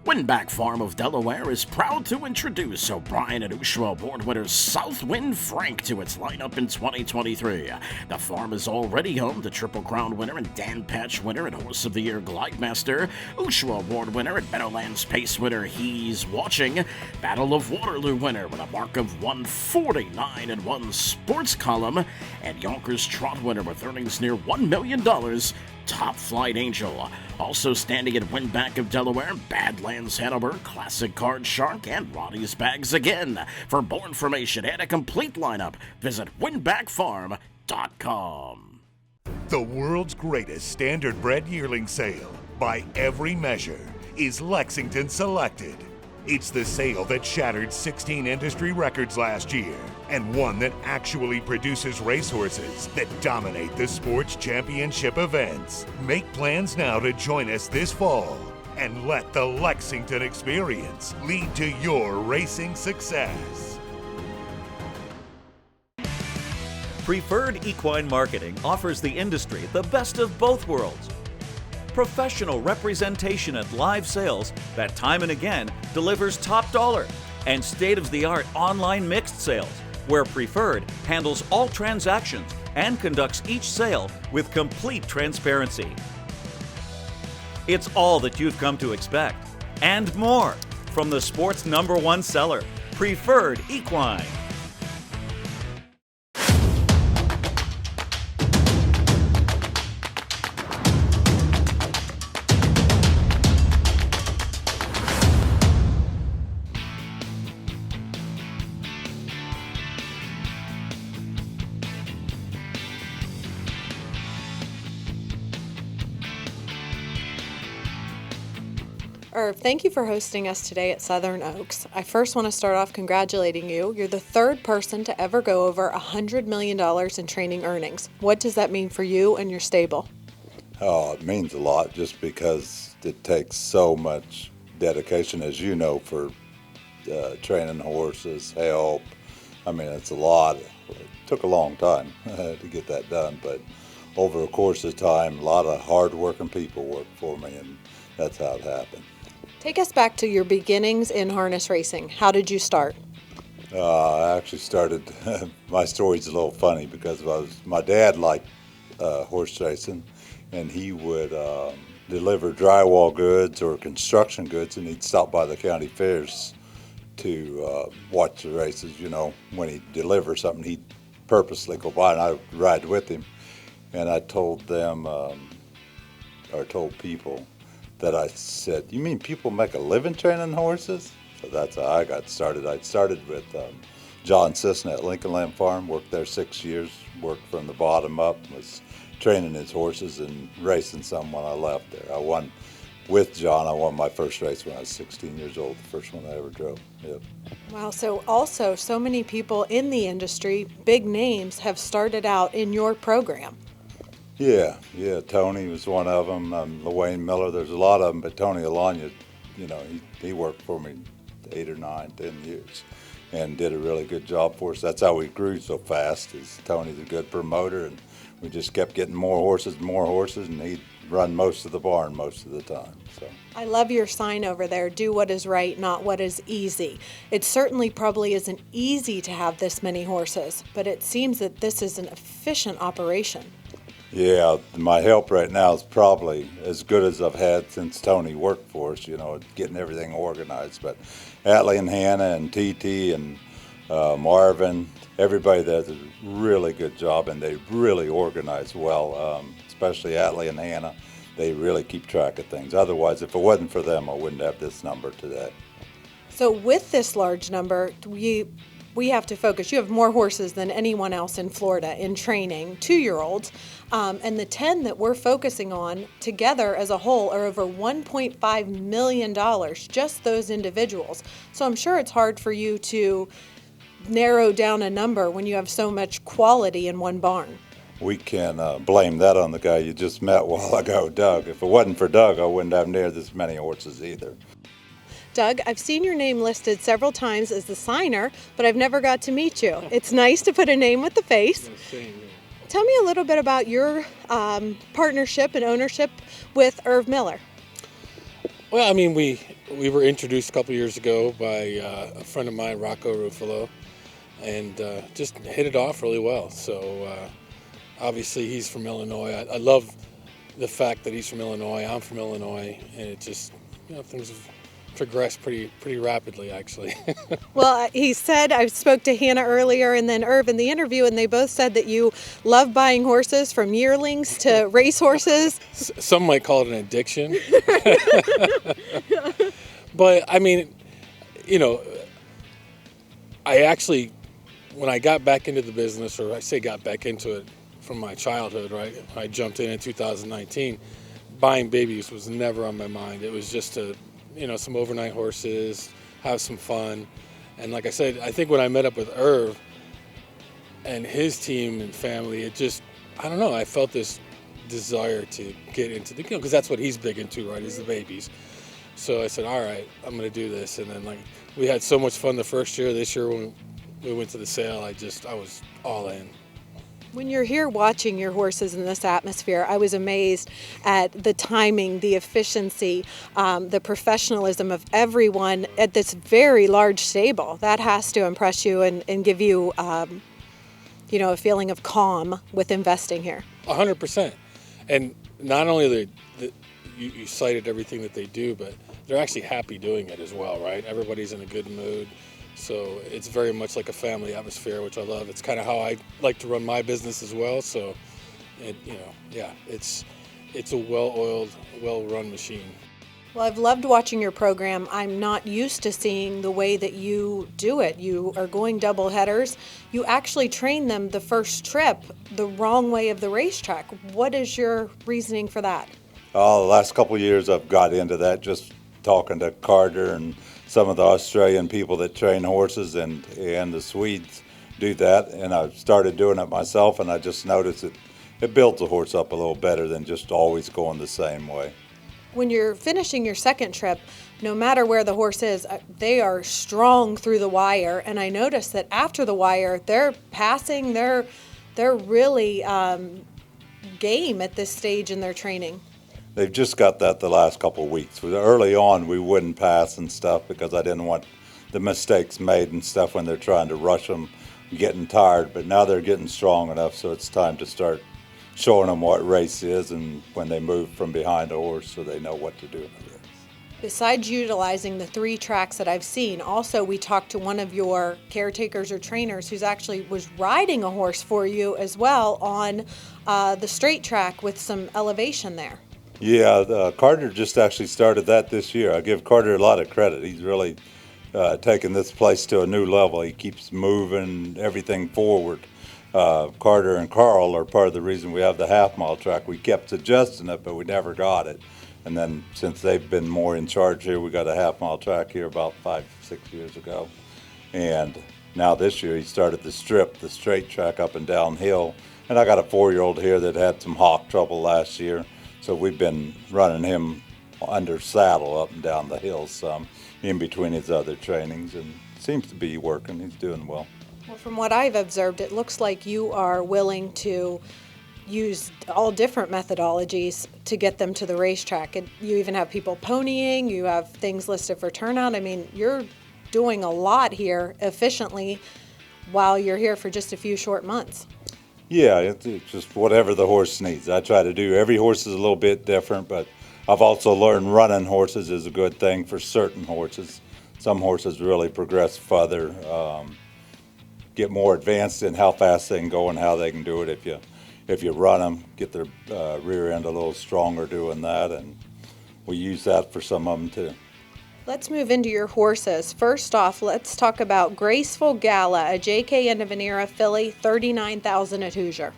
Winback Farm of Delaware is proud to introduce O'Brien and Ushaw Award winner Southwind Frank to its lineup in 2023. The farm is already home to Triple Crown winner and Dan Patch winner and Horse of the Year Glidemaster, Ushaw Award winner and Meadowlands Pace winner He's Watching, Battle of Waterloo winner with a mark of 149 and one sports column, and Yonkers Trot winner with earnings near $1 million, Top Flight Angel. Also standing at Winback of Delaware, Badlands Hanover, Classic Card Shark, and Roddy's Bags again. For more information and a complete lineup, visit winbackfarm.com. The world's greatest standard-bred yearling sale, by every measure, is Lexington Selected. It's the sale that shattered 16 industry records last year, and one that actually produces racehorses that dominate the sports championship events. Make plans now to join us this fall, and let the Lexington experience lead to your racing success. Preferred Equine Marketing offers the industry the best of both worlds. Professional representation at live sales that time and again delivers top dollar, and state-of-the-art online mixed sales, where Preferred handles all transactions and conducts each sale with complete transparency. It's all that you've come to expect, and more, from the sport's #1 seller, Preferred Equine. Erv, thank you for hosting us today at Southern Oaks. I first want to start off congratulating you. You're the third person to ever go over $100 million in training earnings. What does that mean for you and your stable? Oh, it means a lot just because it takes so much dedication, as you know, for training horses, help. I mean, it's a lot. It took a long time to get that done, but over the course of time, a lot of hard-working people worked for me, and that's how it happened. Take us back to your beginnings in harness racing. How did you start? I actually started, my story's a little funny because my dad liked horse racing, and he would deliver drywall goods or construction goods, and he'd stop by the county fairs to watch the races. You know, when he'd deliver something, he'd purposely go by, and I'd ride with him. And I told them, or told people, that I said, "You mean people make a living training horses?" So that's how I got started. I started with John Sisson at Lincoln Lamb Farm, worked there 6 years, worked from the bottom up, was training his horses and racing some when I left there. I won with John. I won my first race when I was 16 years old, the first one I ever drove. Yep. Wow, so also so many people in the industry, big names, have started out in your program. Yeah, Tony was one of them, Erv Miller, there's a lot of them, but Tony Alanya, you know, he worked for me 8 or 9, 10 years and did a really good job for us. That's how we grew so fast, is Tony's a good promoter, and we just kept getting more horses, and he'd run most of the barn most of the time. So I love your sign over there, do what is right, not what is easy. It certainly probably isn't easy to have this many horses, but it seems that this is an efficient operation. Yeah, my help right now is probably as good as I've had since Tony worked for us, you know, getting everything organized. But Atlee and Hannah and TT and Marvin, everybody does a really good job, and they really organize well, especially Atlee and Hannah. They really keep track of things. Otherwise, if it wasn't for them, I wouldn't have this number today. So with this large number, we have to focus. You have more horses than anyone else in Florida in training, 2-year-olds. And the 10 that we're focusing on together as a whole are over $1.5 million, just those individuals. So I'm sure it's hard for you to narrow down a number when you have so much quality in one barn. We can blame that on the guy you just met a while ago, Doug. If it wasn't for Doug, I wouldn't have near this many horses either. Doug, I've seen your name listed several times as the signer, but I've never got to meet you. It's nice to put a name with the face. Tell me a little bit about your partnership and ownership with Erv Miller. Well, I mean, we we were introduced a couple years ago by a friend of mine, Rocco Ruffalo, and just hit it off really well. So obviously he's from Illinois. I love the fact that he's from Illinois. I'm from Illinois, and it just, things have progressed pretty rapidly, actually. Well, he said, I spoke to Hannah earlier and then Erv in the interview, and they both said that you love buying horses, from yearlings to race horses. Some might call it an addiction. But I mean, I actually, when I got back into the business, or I say got back into it from my childhood, right? I jumped in 2019. Buying babies was never on my mind. It was just some overnight horses, have some fun. And like I said, I think when I met up with Erv and his team and family, it just, I don't know, I felt this desire to get into the, because that's what he's big into, right, is the babies. So I said, all right, I'm going to do this. And then we had so much fun the first year. This year when we went to the sale, I was all in. When you're here watching your horses in this atmosphere, I was amazed at the timing, the efficiency, the professionalism of everyone at this very large stable. That has to impress you and give you, a feeling of calm with investing here. 100%. And not only you cited everything that they do, but they're actually happy doing it as well, right? Everybody's in a good mood. So it's very much like a family atmosphere, which I love. It's kind of how I like to run my business as well. So, it's a well-oiled, well-run machine. Well, I've loved watching your program. I'm not used to seeing the way that you do it. You are going double headers. You actually train them the first trip the wrong way of the racetrack. What is your reasoning for that? The last couple of years I've got into that, just talking to Carter and some of the Australian people that train horses, and the Swedes do that, and I started doing it myself, and I just noticed it builds a horse up a little better than just always going the same way. When you're finishing your second trip, no matter where the horse is, they are strong through the wire, and I noticed that after the wire, they're passing, they're really game at this stage in their training. They've just got that the last couple of weeks. Early on, we wouldn't pass and stuff because I didn't want the mistakes made and stuff when they're trying to rush them, getting tired. But now they're getting strong enough, so it's time to start showing them what race is and when they move from behind a horse so they know what to do in the race. Besides utilizing the 3 tracks that I've seen, also we talked to one of your caretakers or trainers who's actually was riding a horse for you as well on the straight track with some elevation there. Yeah, Carter just actually started that this year. I give Carter a lot of credit. He's really taken this place to a new level. He keeps moving everything forward. Carter and Carl are part of the reason we have the half-mile track. We kept adjusting it, but we never got it. And then since they've been more in charge here, we got a half-mile track here about 5-6 years ago. And now this year he started the strip, the straight track up and downhill. And I got a 4-year-old here that had some hock trouble last year. So we've been running him under saddle up and down the hill some in between his other trainings, and it seems to be working. He's doing well. Well, from what I've observed, it looks like you are willing to use all different methodologies to get them to the racetrack. And you even have people ponying, you have things listed for turnout. I mean, you're doing a lot here efficiently while you're here for just a few short months. Yeah, it's just whatever the horse needs. I try to do, every horse is a little bit different, but I've also learned running horses is a good thing for certain horses. Some horses really progress further, get more advanced in how fast they can go and how they can do it if you run them, get their rear end a little stronger doing that, and we use that for some of them too. Let's move into your horses. First off, let's talk about Graceful Gala, a J.K. Evangelina filly, $39,000 at Hoosier.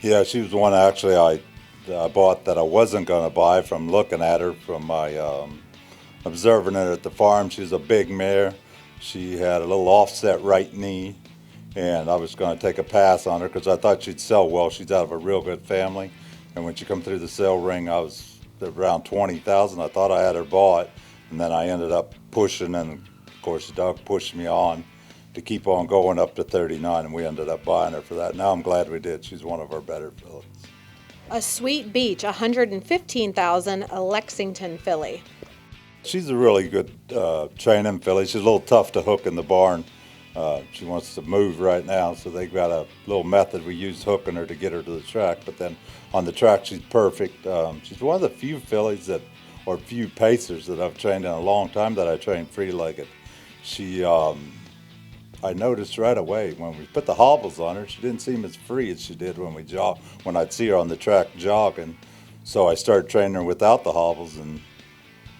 Yeah, she was the one actually I bought that I wasn't going to buy from looking at her, from my observing her at the farm. She's a big mare. She had a little offset right knee, and I was going to take a pass on her because I thought she'd sell well. She's out of a real good family, and when she come through the sale ring, I was around $20,000. I thought I had her bought. And then I ended up pushing, and of course Doug pushed me on to keep on going up to 39, and we ended up buying her for that. Now I'm glad we did. She's one of our better fillies. A Sweet Beach, $115,000, a Lexington filly. She's a really good training filly. She's a little tough to hook in the barn. She wants to move right now, so they've got a little method we use hooking her to get her to the track. But then on the track, she's perfect. She's one of the few fillies that, or few pacers that I've trained in a long time that I trained free-legged. She, I noticed right away when we put the hobbles on her, she didn't seem as free as she did when I'd see her on the track jogging. So I started training her without the hobbles, and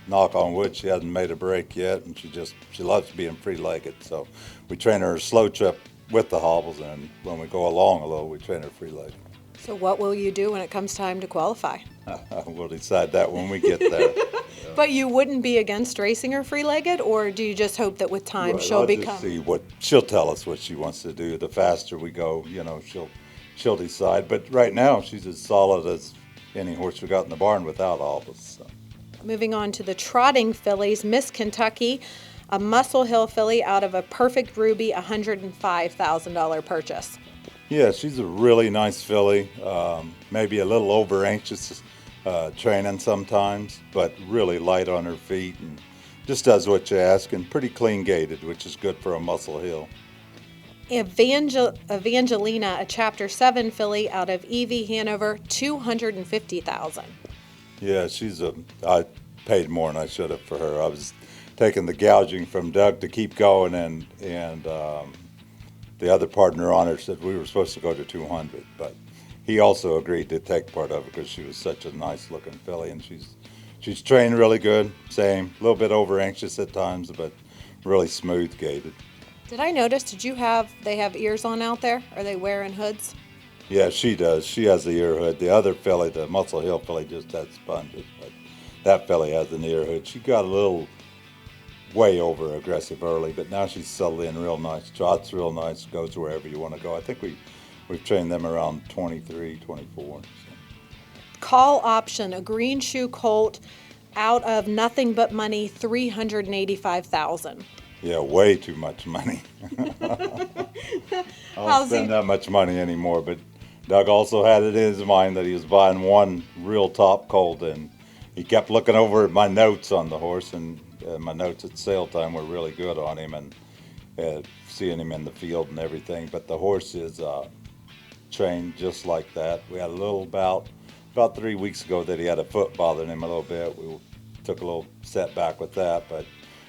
knock on wood, she hasn't made a break yet, and she loves being free-legged. So we train her a slow trip with the hobbles, and when we go along a little, we train her free-legged. So what will you do when it comes time to qualify? We'll decide that when we get there. But you wouldn't be against racing her free-legged, or do you just hope that with time Right, she'll I'll become? just see what she'll tell us what she wants to do. The faster we go, she'll decide. But right now, she's as solid as any horse we got in the barn without hobbles. So. Moving on to the trotting fillies, Miss Kentucky, a Muscle Hill filly out of a Perfect Ruby, $105,000 purchase. Yeah, she's a really nice filly. Maybe a little over anxious training sometimes, but really light on her feet and just does what you ask, and pretty clean gaited, which is good for a Muscle Hill. Evangelina, a Chapter 7 filly out of Evie, Hanover, $250,000. Yeah, I paid more than I should have for her. I was taking the gouging from Doug to keep going, and the other partner on her said we were supposed to go to 200, but he also agreed to take part of it because she was such a nice looking filly, and she's trained really good. Same, a little bit over anxious at times, but really smooth gaited. Did I notice, they have ears on out there? Are they wearing hoods? Yeah, she does. She has the ear hood. The other filly, the Muscle Hill filly, just had sponges, but that filly has an ear hood. She got a little way over aggressive early, but now she's settled in real nice. Trots real nice, goes wherever you want to go. I think we've trained them around 23, 24. So. Call option, a green shoe colt out of Nothing But Money, $385,000. Yeah, way too much money. I don't spend that much money anymore, but Doug also had it in his mind that he was buying one real top colt, and he kept looking over at my notes on the horse, and my notes at sale time were really good on him, and seeing him in the field and everything. But the horse is trained just like that. We had a little about 3 weeks ago that he had a foot bothering him a little bit. We took a little setback with that, but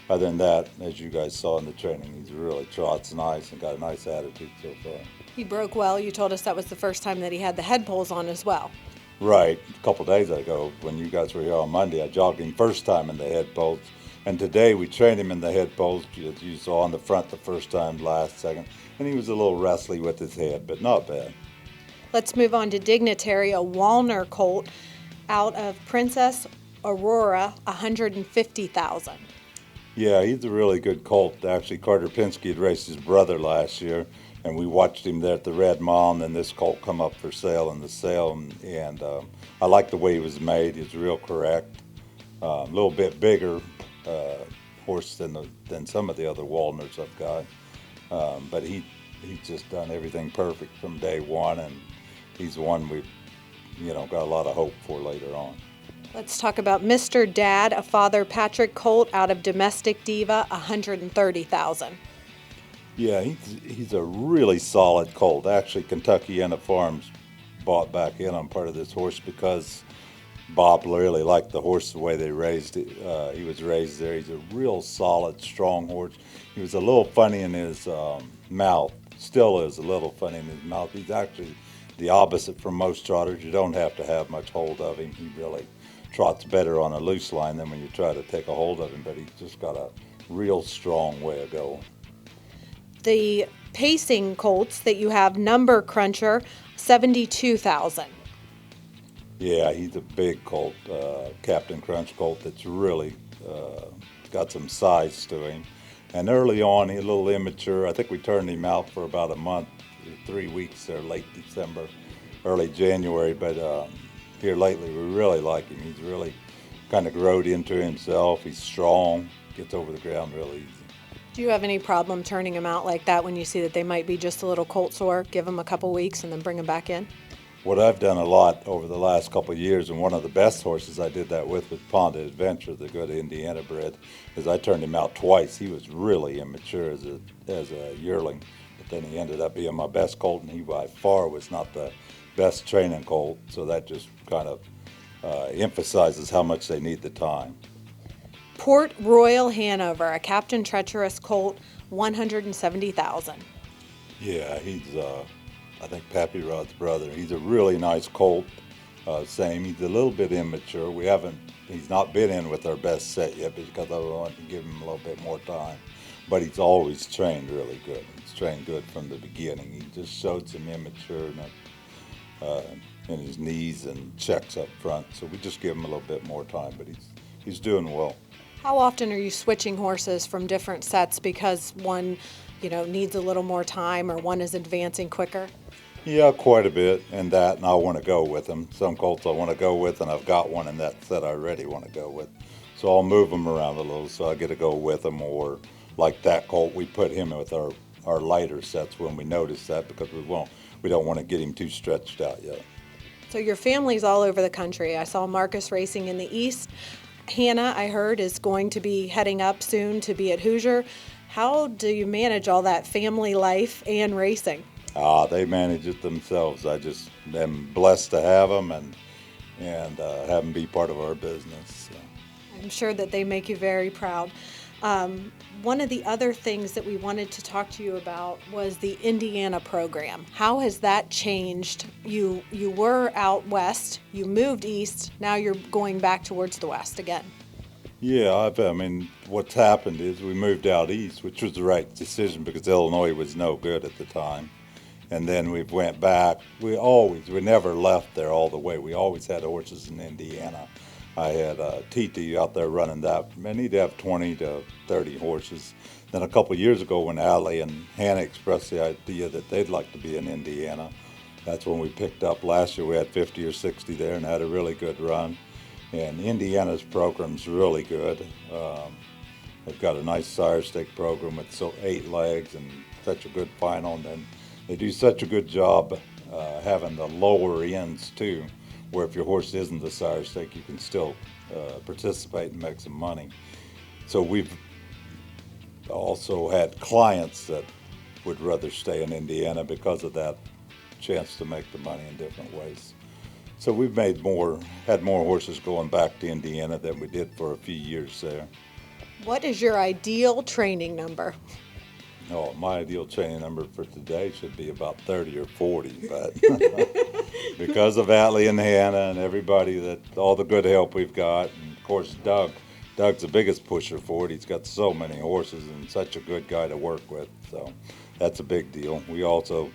other than that, as you guys saw in the training, he's really trots nice and got a nice attitude so far. He broke well. You told us that was the first time that he had the head poles on as well. Right. A couple days ago, when you guys were here on Monday, I jogged him first time in the head poles. And today we trained him in the head poles, as you saw on the front the first time, last second. And he was a little wrestly with his head, but not bad. Let's move on to Dignitary, a Walner colt out of Princess Aurora, $150,000. Yeah, he's a really good colt. Actually, Carter Penske had raced his brother last year, and we watched him there at the Red Mall, and then this colt come up for sale in the sale, and I like the way he was made. He's real correct. A little bit bigger horse than some of the other Walners I've got, but he's just done everything perfect from day one, and he's one we've got a lot of hope for later on. Let's talk about Mr. Dad, a Father Patrick colt out of Domestic Diva, $130,000. Yeah, he's a really solid colt. Actually, Kentuckiana Farms bought back in on part of this horse because Bob really liked the horse the way they raised it. He was raised there. He's a real solid, strong horse. He was a little funny in his mouth. Still is a little funny in his mouth. He's actually the opposite from most trotters. You don't have to have much hold of him. He really trots better on a loose line than when you try to take a hold of him, but he's just got a real strong way of going. The pacing colts that you have, Number Cruncher, $72,000. Yeah, he's a big colt, Captain Crunch colt that's really got some size to him. And early on, he's a little immature. I think we turned him out for about a month, 3 weeks there, late December, early January, but here lately we really like him. He's really kind of growed into himself. He's strong, gets over the ground real easy. Do you have any problem turning them out like that when you see that they might be just a little colt sore? Give them a couple weeks and then bring them back in? What I've done a lot over the last couple of years, and one of the best horses I did that with was Ponda Adventure, the good Indiana bred, is I turned him out twice. He was really immature as a yearling, but then he ended up being my best colt, and he by far was not the best training colt, so that just kind of emphasizes how much they need the time. Port Royal Hanover, a Captain Treacherous colt, 170,000. Yeah, he's I think Pappy Rod's brother. He's a really nice colt. Same, he's a little bit immature. He's not been in with our best set yet because I wanted to give him a little bit more time. But he's always trained really good. He's trained good from the beginning. He just showed some immature in his knees and checks up front. So we just give him a little bit more time, but he's doing well. How often are you switching horses from different sets because one, needs a little more time or one is advancing quicker? Yeah, quite a bit, and I want to go with them. Some colts I want to go with, and I've got one in that set I already want to go with. So I'll move them around a little so I get to go with them, or like that colt, we put him with our lighter sets when we notice that because we don't want to get him too stretched out yet. So your family's all over the country. I saw Marcus racing in the East. Hannah, I heard, is going to be heading up soon to be at Hoosier. How do you manage all that family life and racing? They manage it themselves. I just am blessed to have them and have them be part of our business. So. I'm sure that they make you very proud. One of the other things that we wanted to talk to you about was the Indiana program. How has that changed? You were out west, you moved east, now you're going back towards the west again. Yeah, what's happened is we moved out east, which was the right decision because Illinois was no good at the time. And then we went back. We never left there all the way. We always had horses in Indiana. I had TT out there running that, and he'd have 20 to 30 horses. Then a couple of years ago when Allie and Hannah expressed the idea that they'd like to be in Indiana, that's when we picked up. Last year we had 50 or 60 there and had a really good run. And Indiana's program's really good. They've got a nice sire stake program with 8 legs and such a good final. And then they do such a good job having the lower ends too, where if your horse isn't the sire stake, you can still participate and make some money. So we've also had clients that would rather stay in Indiana because of that chance to make the money in different ways. So we've had more horses going back to Indiana than we did for a few years there. What is your ideal training number? Oh, my ideal training number for today should be about 30 or 40, but because of Atlee and Hannah and everybody, all the good help we've got, and of course Doug's the biggest pusher for it. He's got so many horses and such a good guy to work with, so that's a big deal. We also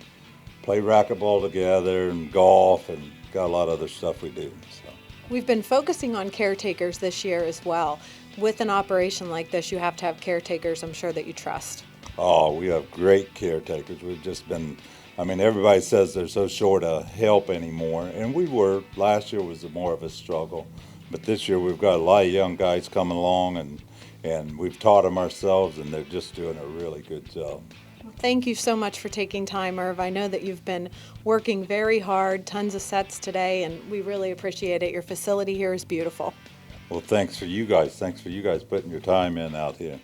play racquetball together and golf and got a lot of other stuff we do. So. We've been focusing on caretakers this year as well. With an operation like this, you have to have caretakers, I'm sure, that you trust. Oh, we have great caretakers. We've just been, everybody says they're so short of help anymore, and we were. Last year was more of a struggle, but this year we've got a lot of young guys coming along, and we've taught them ourselves, and they're just doing a really good job. Thank you so much for taking time, Erv. I know that you've been working very hard, tons of sets today, and we really appreciate it. Your facility here is beautiful. Well, thanks for you guys. Thanks for you guys putting your time in out here.